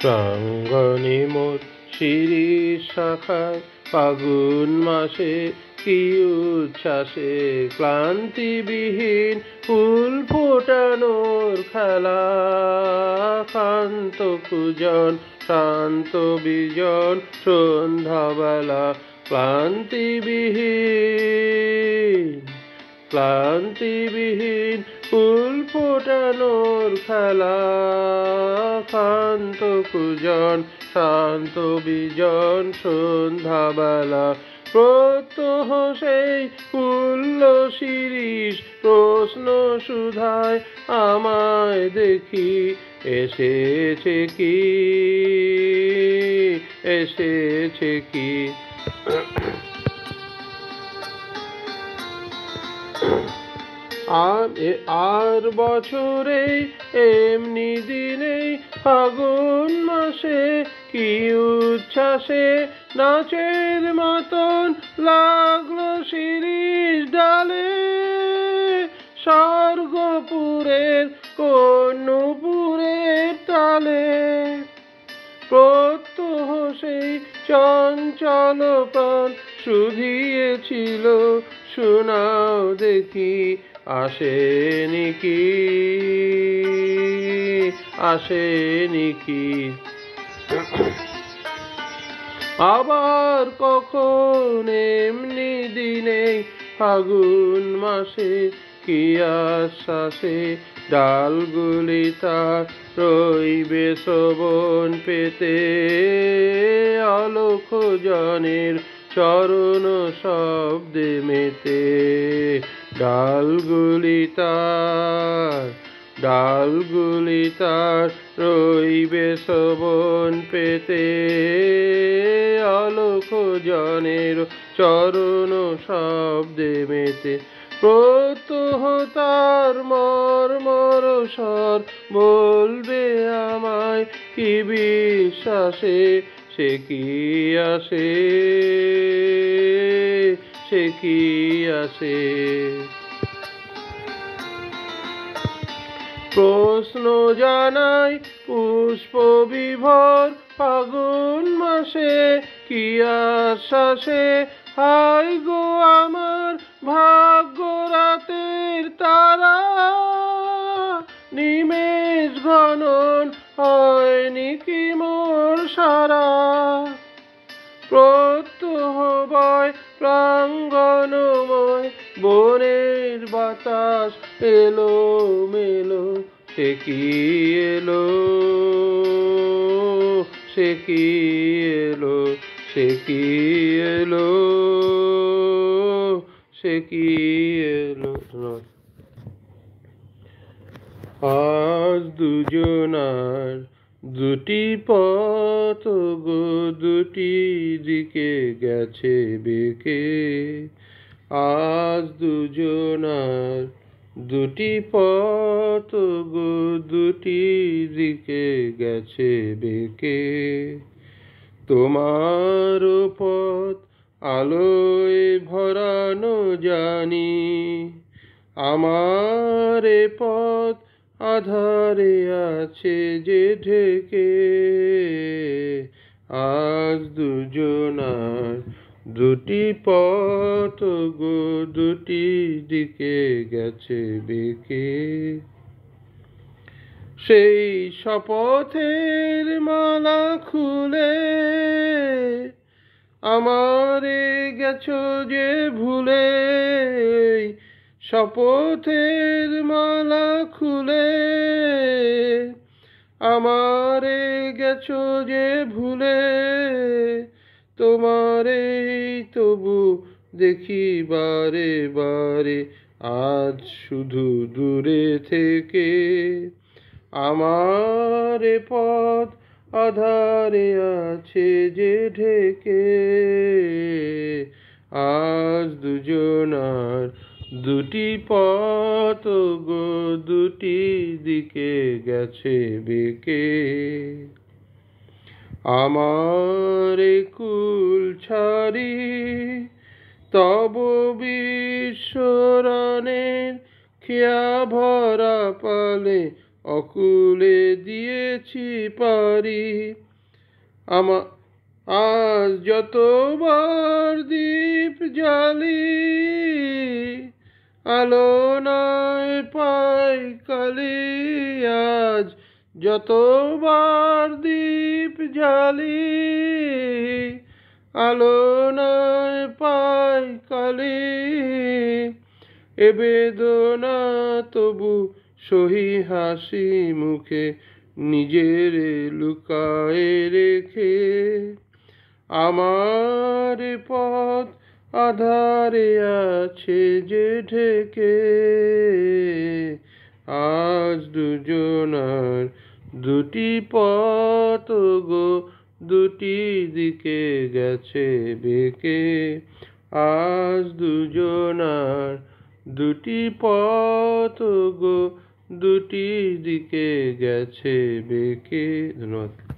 প্রাঙ্গণে মোর শিরিষ শাখায় ফাগুন মাসে কি উচ্ছ্বাসে ক্লান্তিবিহীন ফুল ফোটানোর খেলা। শান্ত পূজন শান্ত বিজন সন্ধ্যাবেলা ক্লান্তিবিহীন ফুল ফোটানোর খেলা। শান্ত পূজন শান্ত বিজন সন্ধ্যাবেলা প্রত্যহ সেই ফুল্ল শিরিষ প্রশ্ন সুধায় আমায় দেখি এসেছে কি আর বছরে এমনি দিনে ফাগুন মাসে কি উচ্ছ্বাসে নাচের মতন লাগলো শিরিষ ডালে। স্বর্গপুরের কোন নূপুরের তালে প্রত্যহ সেই চঞ্চল প্রাণ শুধিয়েছিল শোনাও দেখি আসেনি কি। আবার কখন এমনি দিনে ফাগুন মাসে কি আশ্বাসে ডালগুলি তার রইবে শ্রবণ পেতে। অলোক জনের চরণ শব্দে মেতে ডালগুলি তার রইবে শ্রবণ পেতে। অলোক জনের চরণ শব্দে মেতে প্রত্যহ তার মর্মর স্বর বলবে আমায় কি বিশ্বাসে সে কি আসে। প্রশ্ন জানাই পুষ্প বিভোর ফাগুন মাসে কি আশ্বাসে। হায় গো আমার ভাগ্য রাতের তারা নিমেষ গণন হয়নি কি মোর সারা। প্রত্যহ বয় প্রাঙ্গণময় বনের বাতাস এলো মেলো সে কি এলো আজ দুজনার দুটি পথ গো দুটি দিকে গেছে বেঁকে। আজ দুজনার দুটি পথ গো দুটি দিকে গেছে বেঁকে। তোমার পথ আলোয় ভরানো জানি, আমার পথ আধারে আছে যে ঢেকে। আজ দুজনার দুটি পথ গো দুটি দিকে গেছে বেঁকে। সেই শপথের মালা খুলে আমারে গেছো যে ভুলে। শপথের মালা খুলে আমারে গেছো যে ভুলে। তোমারে তবু দেখি বারে বারে আজ শুধু দূরে থেকে। আমার পথ আধারে আছে যে ঢেকে। আজ দুজনার দুটি পথ গো দুটি দিকে গেছে বেঁকে। আমার কুল ছাড়ি তব বিশ্বরণের খেয়া ভরা পালে অকুলে দিয়েছি পারি। আজ যতবার দীপ জ্বালি, আলো নয় পাই কালি। আজ যতবার দীপ জ্বালি, আলো নয় পাই কালি। এ বেদনা তবু সহি হাসি মুখে, নিজেরে লুকায়ে রেখে। আমার পথ আধারে আছে যে ঢেকে। আজ দুজনার দুটি পথ গো, দুটি দিকে গেছে বেঁকে। আজ দুজনার দুটি পথ গো, দুটি দিকে গেছে বেঁকে। ধন্যবাদ।